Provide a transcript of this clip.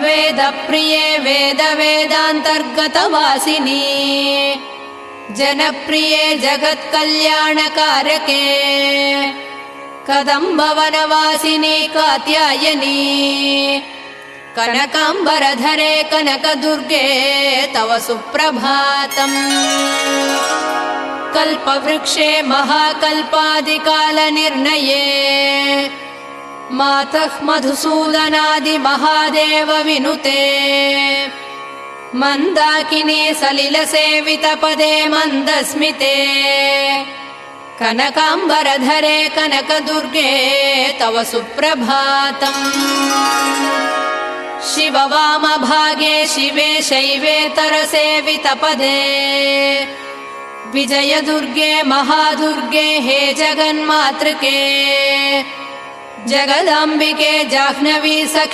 वेदप्रिये वेदवेदान्तर्गतवासिनी जनप्रिये जगत्कल्याणकारके कदम्बवनवासिनी कात्यायनी कनकाम्बरधरे कनकदुर्गे तव सुप्रभातम्। कल्पवृक्षे महाकल्पादिकालनिर्णये मातः मधुसूदनादिमहादेव विनुते मन्दाकिनी सलिलसेवितपदे मन्दस्मिते कनकाम्बरधरे कनकदुर्गे तव सुप्रभातम्। शिववामभागे शिवे शैवेतरसेवितपदे विजयदुर्गे महादुर्गे हे जगन्मातृके जगदाम्बिके जाह्नवी सखी